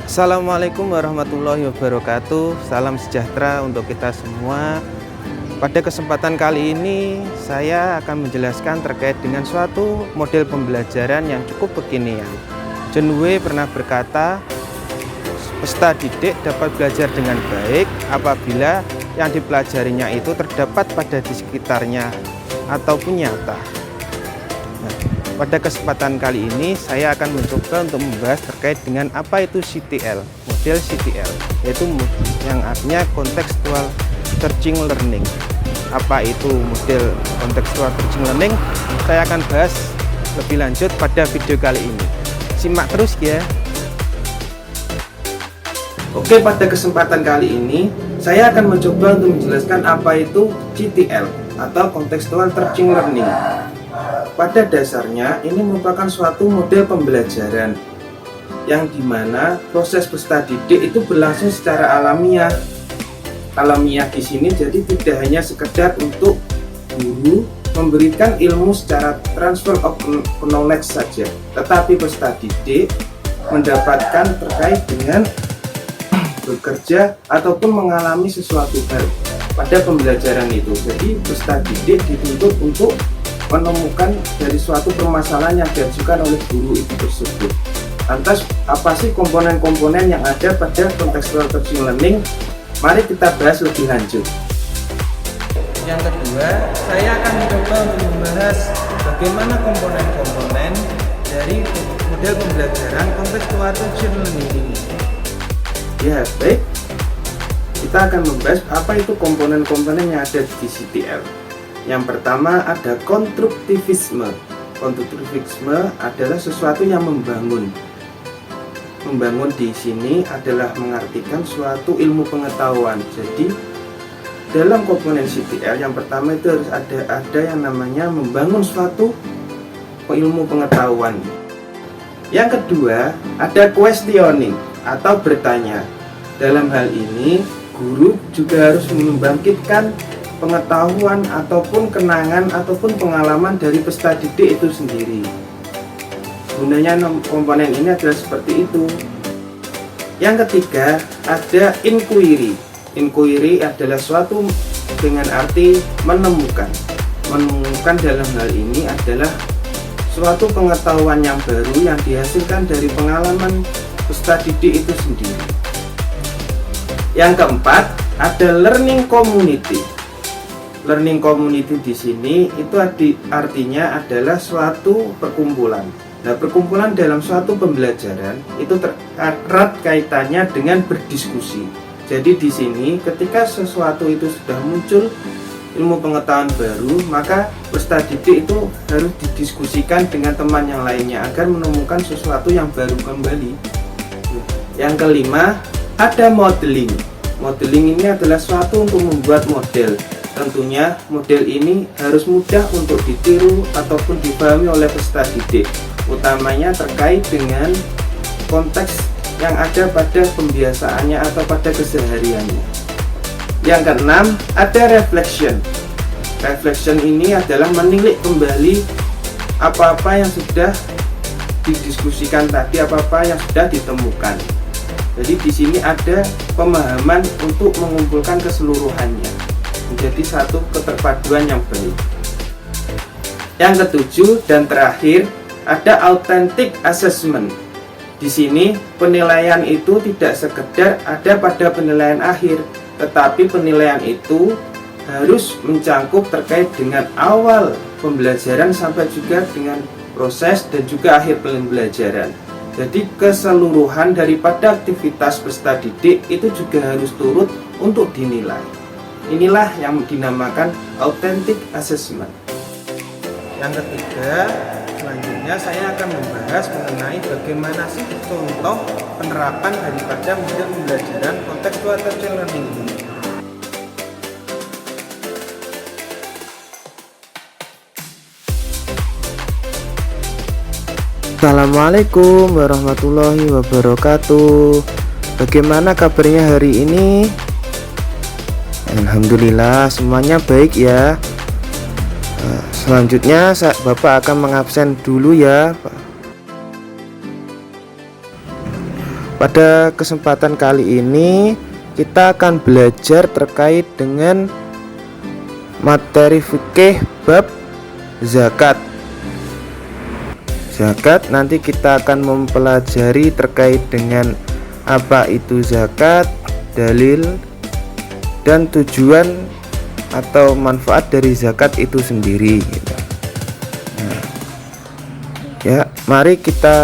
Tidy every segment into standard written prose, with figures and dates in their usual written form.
Assalamualaikum warahmatullahi wabarakatuh. Salam sejahtera untuk kita semua. Pada kesempatan kali ini saya akan menjelaskan terkait dengan suatu model pembelajaran yang cukup kekinian. John Dewey pernah berkata, peserta didik dapat belajar dengan baik apabila yang dipelajarinya itu terdapat pada di sekitarnya ataupun nyata. Pada kesempatan kali ini saya akan mencoba untuk membahas terkait dengan apa itu CTL, model CTL, yaitu yang artinya contextual teaching learning. Apa itu model contextual teaching learning? Saya akan bahas lebih lanjut pada video kali ini. Simak terus ya. Oke, pada kesempatan kali ini saya akan mencoba untuk menjelaskan apa itu CTL atau contextual teaching learning. Pada dasarnya ini merupakan suatu model pembelajaran yang dimana proses peserta didik itu berlangsung secara alamiah. Alamiah di sini jadi tidak hanya sekedar untuk guru memberikan ilmu secara transfer of knowledge saja, tetapi peserta didik mendapatkan terkait dengan bekerja ataupun mengalami sesuatu hal pada pembelajaran itu. Jadi peserta didik dituntut untuk menemukan dari suatu permasalahan yang diajukan oleh guru itu tersebut. Lantas apa sih komponen-komponen yang ada pada contextual teaching learning? Mari kita bahas lebih lanjut. Yang kedua, saya akan mencoba untuk membahas bagaimana komponen-komponen dari model pembelajaran contextual teaching learning ini. Ya, baik. Kita akan membahas apa itu komponen-komponen yang ada di CTL. Yang pertama ada konstruktivisme. Konstruktivisme adalah sesuatu yang membangun. Membangun di sini adalah mengartikan suatu ilmu pengetahuan. Jadi dalam komponen CTL yang pertama itu harus ada yang namanya membangun suatu ilmu pengetahuan. Yang kedua ada questioning atau bertanya. Dalam hal ini guru juga harus membangkitkan pengetahuan ataupun kenangan ataupun pengalaman dari peserta didik itu sendiri. Gunanya komponen ini adalah seperti itu. Yang ketiga ada inquiry. Inquiry adalah suatu dengan arti menemukan. Menemukan dalam hal ini adalah suatu pengetahuan yang baru yang dihasilkan dari pengalaman peserta didik itu sendiri. Yang keempat ada learning community. Learning community di sini itu artinya adalah suatu perkumpulan. Nah, perkumpulan dalam suatu pembelajaran itu erat kaitannya dengan berdiskusi. Jadi di sini ketika sesuatu itu sudah muncul ilmu pengetahuan baru, maka peserta didik itu harus didiskusikan dengan teman yang lainnya agar menemukan sesuatu yang baru kembali. Yang kelima ada modeling. Modeling ini adalah suatu untuk membuat model. Tentunya model ini harus mudah untuk ditiru ataupun dipahami oleh peserta didik, utamanya terkait dengan konteks yang ada pada pembiasaannya atau pada kesehariannya. Yang keenam ada reflection. Reflection ini adalah menilik kembali apa-apa yang sudah didiskusikan tadi, apa-apa yang sudah ditemukan. Jadi di sini ada pemahaman untuk mengumpulkan keseluruhannya menjadi satu keterpaduan yang baik. Yang ketujuh dan terakhir ada authentic assessment. Di sini penilaian itu tidak sekedar ada pada penilaian akhir, tetapi penilaian itu harus mencangkup terkait dengan awal pembelajaran sampai juga dengan proses dan juga akhir pembelajaran. Jadi keseluruhan daripada aktivitas peserta didik itu juga harus turut untuk dinilai. Inilah yang dinamakan authentic assessment. Yang ketiga, selanjutnya saya akan membahas mengenai bagaimana sih contoh penerapan daripada model pembelajaran contextual teaching learning ini. Assalamualaikum warahmatullahi wabarakatuh. Bagaimana kabarnya hari ini? Alhamdulillah semuanya baik ya. Selanjutnya Bapak akan mengabsen dulu ya. Pada kesempatan kali ini kita akan belajar terkait dengan materi fikih bab zakat. Zakat nanti kita akan mempelajari terkait dengan apa itu zakat, dalil, dan tujuan atau manfaat dari zakat itu sendiri. Nah, ya, mari kita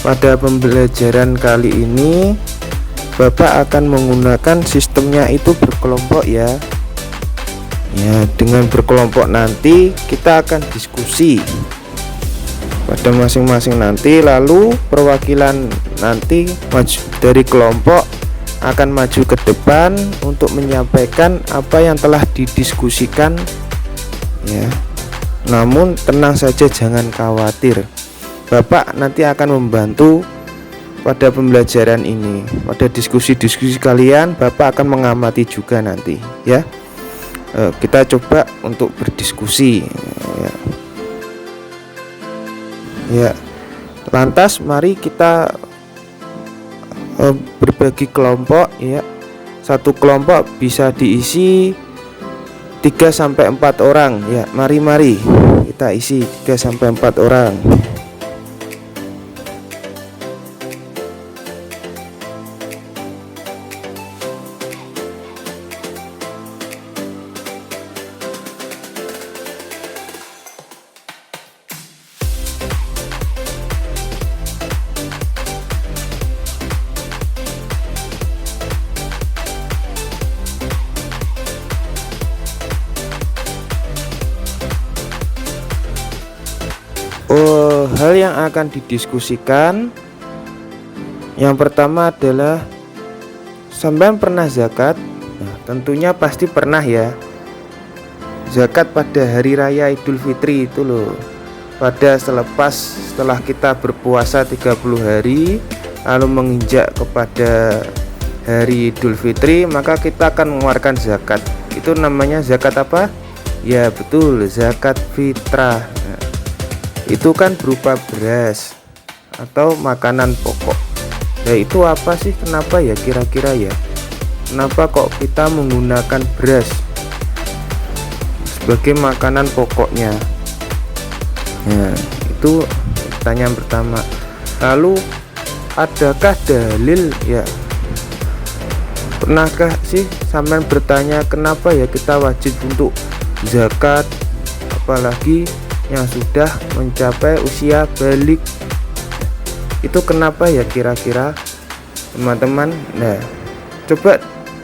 pada pembelajaran kali ini Bapak akan menggunakan sistemnya itu berkelompok ya. Ya, dengan berkelompok nanti kita akan diskusi pada masing-masing nanti, lalu perwakilan nanti dari kelompok akan maju ke depan untuk menyampaikan apa yang telah didiskusikan ya. Namun tenang saja, jangan khawatir, Bapak nanti akan membantu pada pembelajaran ini. Pada diskusi-diskusi kalian Bapak akan mengamati juga nanti ya. Kita coba untuk berdiskusi ya. Ya, lantas mari kita berbagi kelompok ya. Satu kelompok bisa diisi 3-4 orang ya. Mari kita isi 3-4 orang. Hal yang akan didiskusikan yang pertama adalah sampean pernah zakat? Nah, tentunya pasti pernah ya. Zakat pada hari raya Idul Fitri itu loh. Setelah kita berpuasa 30 hari lalu menginjak kepada hari Idul Fitri, maka kita akan mengeluarkan zakat. Itu namanya zakat apa? Ya betul, zakat fitrah. Itu kan berupa beras atau makanan pokok. Nah itu apa sih, kenapa ya kira-kira ya, kenapa kok kita menggunakan beras sebagai makanan pokoknya? Nah itu pertanyaan pertama. Lalu adakah dalil ya? Pernahkah sih sampean bertanya kenapa ya kita wajib untuk zakat, apalagi yang sudah mencapai usia balik? Itu kenapa ya kira-kira teman-teman? Nah coba,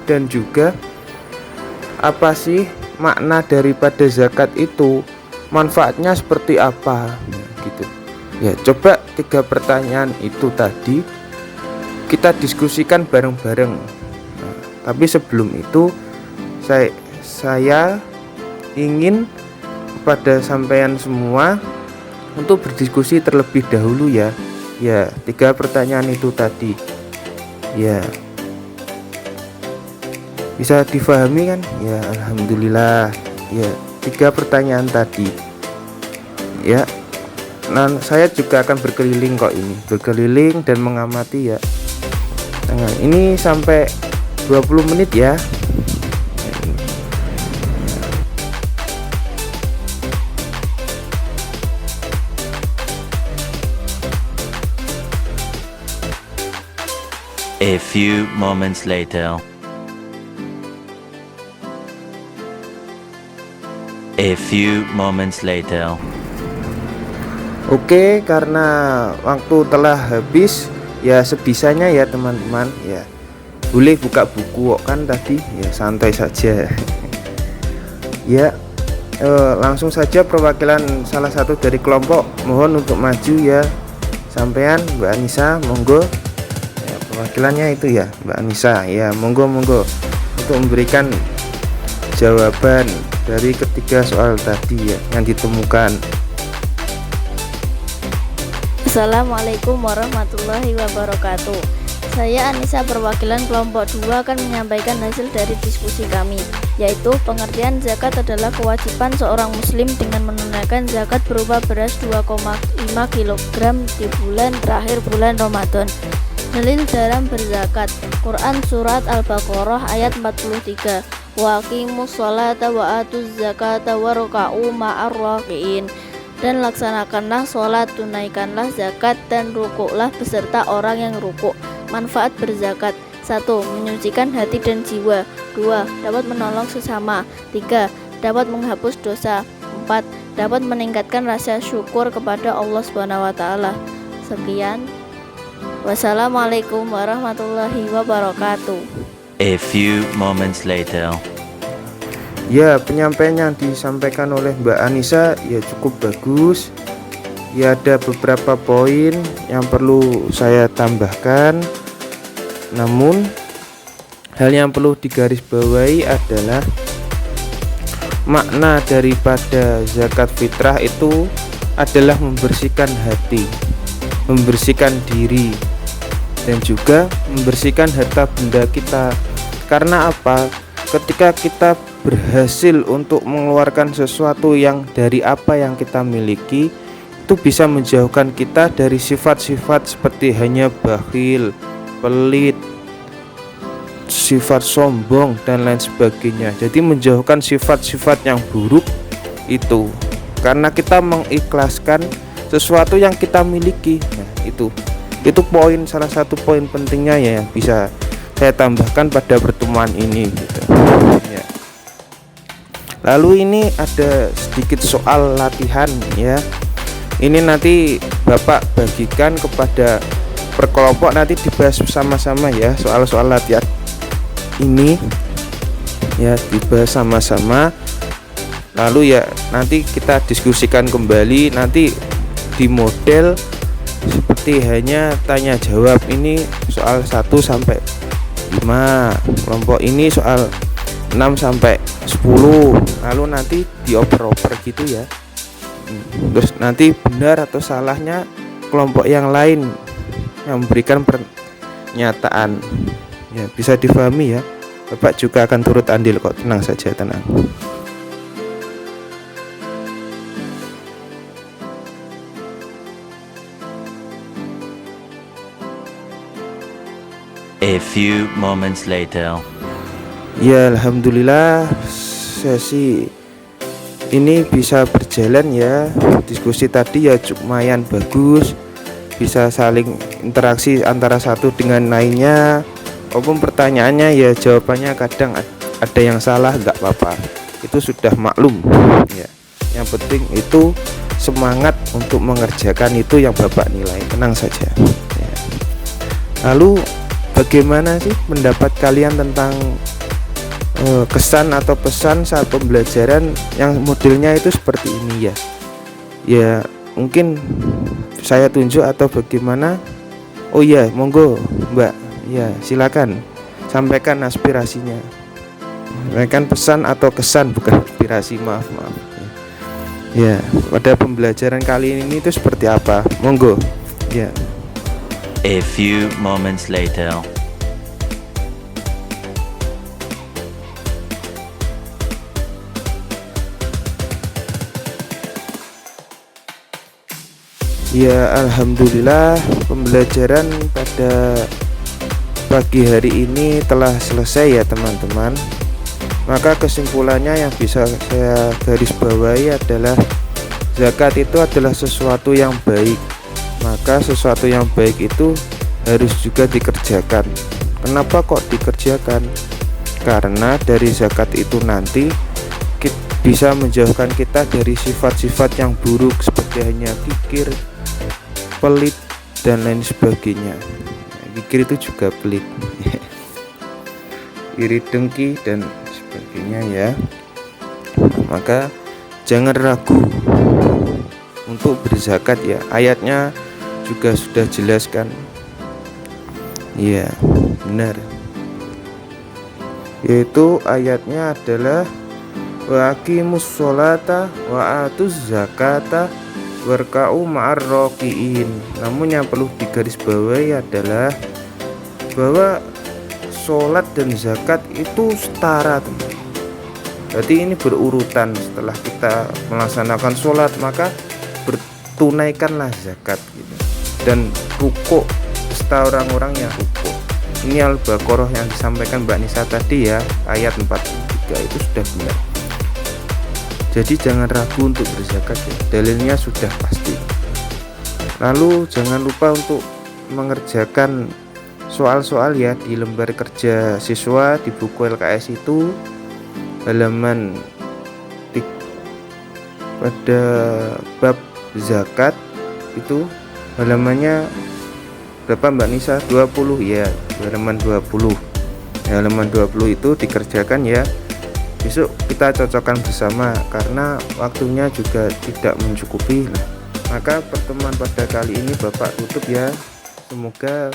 dan juga apa sih makna daripada zakat itu, manfaatnya seperti apa? Nah, gitu ya. Coba 3 pertanyaan itu tadi kita diskusikan bareng-bareng. Nah, tapi sebelum itu saya ingin pada sampean semua untuk berdiskusi terlebih dahulu ya. Ya, 3 pertanyaan itu tadi. Ya. Bisa difahami kan? Ya, alhamdulillah. Ya, 3 pertanyaan tadi. Ya. Nah, saya juga akan berkeliling kok ini. Berkeliling dan mengamati ya. Nah, ini sampai 20 menit ya. A few moments later. A few moments later. Oke, karena waktu telah habis ya, sebisanya ya teman-teman ya. Boleh buka buku kok kan tadi ya, santai saja. Ya, langsung saja perwakilan salah satu dari kelompok mohon untuk maju ya. Sampean Mbak Anissa, monggo. Perwakilannya itu ya Mbak Anissa ya, monggo untuk memberikan jawaban dari ketiga soal tadi ya yang ditemukan. Assalamualaikum warahmatullahi wabarakatuh. Saya Anissa perwakilan kelompok 2 akan menyampaikan hasil dari diskusi kami, yaitu pengertian zakat adalah kewajiban seorang muslim dengan menunaikan zakat berupa beras 2,5 kg di bulan terakhir bulan Ramadan. Dalil dalam berzakat, Quran Surat Al-Baqarah ayat 43, wa aqimus sholata wa atuz zakata warka'u ma'ar raki'in. Dan laksanakanlah sholat, tunaikanlah zakat, dan rukuklah beserta orang yang rukuk. Manfaat berzakat: 1. Menyucikan hati dan jiwa. 2. Dapat menolong sesama. 3. Dapat menghapus dosa. 4. Dapat meningkatkan rasa syukur kepada Allah SWT. Sekian. Wassalamualaikum warahmatullahi wabarakatuh. A few moments later. Ya, penyampaian yang disampaikan oleh Mbak Anissa ya cukup bagus. Ya, ada beberapa poin yang perlu saya tambahkan. Namun hal yang perlu digarisbawahi adalah makna daripada zakat fitrah itu adalah membersihkan hati, membersihkan diri, dan juga membersihkan harta benda kita. Karena apa? Ketika kita berhasil untuk mengeluarkan sesuatu yang dari apa yang kita miliki, itu bisa menjauhkan kita dari sifat-sifat seperti hanya bakhil, pelit, sifat sombong, dan lain sebagainya. Jadi menjauhkan sifat-sifat yang buruk itu, karena kita mengikhlaskan sesuatu yang kita miliki. Nah, itu salah satu poin pentingnya ya yang bisa saya tambahkan pada pertemuan ini gitu. Ya. Lalu ini ada sedikit soal latihan ya. Ini nanti Bapak bagikan kepada perkelompok, nanti dibahas sama-sama ya, soal-soal latihan ini ya, dibahas sama-sama. Lalu ya nanti kita diskusikan kembali, nanti di model seperti hanya tanya jawab. Ini soal 1 sampai 5, kelompok ini soal 6 sampai 10. Lalu nanti dioper-oper gitu ya. Terus nanti benar atau salahnya kelompok yang lain yang memberikan pernyataan ya, bisa difahami ya. Bapak juga akan turut andil kok, tenang saja, tenang. A few moments later. Ya, alhamdulillah sesi ini bisa berjalan ya. Diskusi tadi ya lumayan bagus, bisa saling interaksi antara satu dengan lainnya. Walaupun pertanyaannya ya jawabannya kadang ada yang salah, nggak apa-apa, itu sudah maklum ya. Yang penting itu semangat untuk mengerjakan itu yang Bapak nilai, tenang saja ya. Lalu bagaimana sih pendapat kalian tentang kesan atau pesan saat pembelajaran yang modelnya itu seperti ini ya? Ya mungkin saya tunjuk atau bagaimana? Oh iya, monggo Mbak, ya silakan sampaikan aspirasinya. Sampaikan pesan atau kesan, bukan aspirasi, maaf. Ya, pada pembelajaran kali ini itu seperti apa? Monggo ya. A few moments later. Ya, alhamdulillah pembelajaran pada pagi hari ini telah selesai ya teman-teman. Maka kesimpulannya yang bisa saya garis bawahi adalah zakat itu adalah sesuatu yang baik. Maka sesuatu yang baik itu harus juga dikerjakan. Kenapa kok dikerjakan? Karena dari zakat itu nanti bisa menjauhkan kita dari sifat-sifat yang buruk seperti hanya kikir, pelit, dan lain sebagainya. Kikir itu juga pelit, iri, dengki, dan sebagainya ya. Maka jangan ragu untuk berzakat ya. Ayatnya juga sudah jelaskan. Ya, benar. Yaitu ayatnya adalah wa aqimus sholata wa atuz zakata warka'u ma'ar raki'in. Namun yang perlu digarisbawahi adalah bahwa sholat dan zakat itu setara, teman. Berarti ini berurutan. Setelah kita melaksanakan sholat, maka bertunaikanlah zakat gitu. Dan rukuk serta orang-orang yang rukuk. Ini Al-Baqarah yang disampaikan Mbak Nisa tadi ya, ayat 43 itu sudah benar. Jadi jangan ragu untuk berzakat ya, dalilnya sudah pasti. Lalu jangan lupa untuk mengerjakan soal-soal ya di lembar kerja siswa di buku LKS itu, halaman pada bab zakat itu halamannya berapa Mbak Nisa? 20 ya, halaman 20. Halaman 20 itu dikerjakan ya. Besok kita cocokkan bersama karena waktunya juga tidak mencukupi. Nah, maka pertemuan pada kali ini Bapak tutup ya. Semoga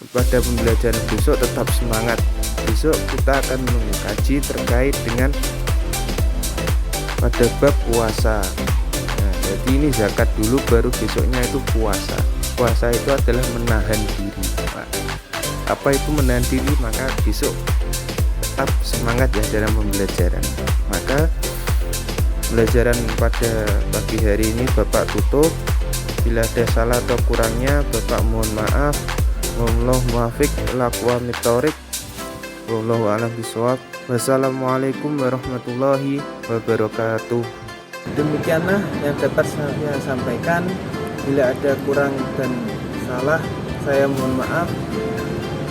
pada pembelajaran besok tetap semangat. Besok kita akan mengkaji terkait dengan pada bab puasa. Nah, jadi ini zakat dulu, baru besoknya itu puasa. Puasa itu adalah menahan diri. Nah, apa itu menahan diri? Maka besok tetap semangat ya dalam pembelajaran. Maka pembelajaran pada pagi hari ini Bapak tutup. Bila ada salah atau kurangnya Bapak mohon maaf. Wallahu muwaffiq ila aqwamit thoriq. Wallahu a'lam bishawab. Wassalamualaikum warahmatullahi wabarakatuh. Demikianlah yang dapat saya sampaikan. Bila ada kurang dan salah, saya mohon maaf.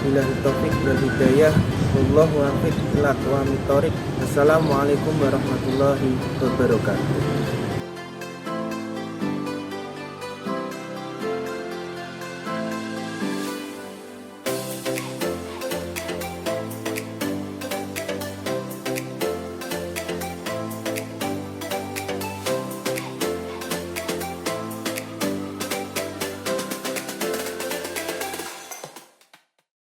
Bila taufik wal hidayah, wallahu a'lam bishawab. Assalamualaikum warahmatullahi wabarakatuh.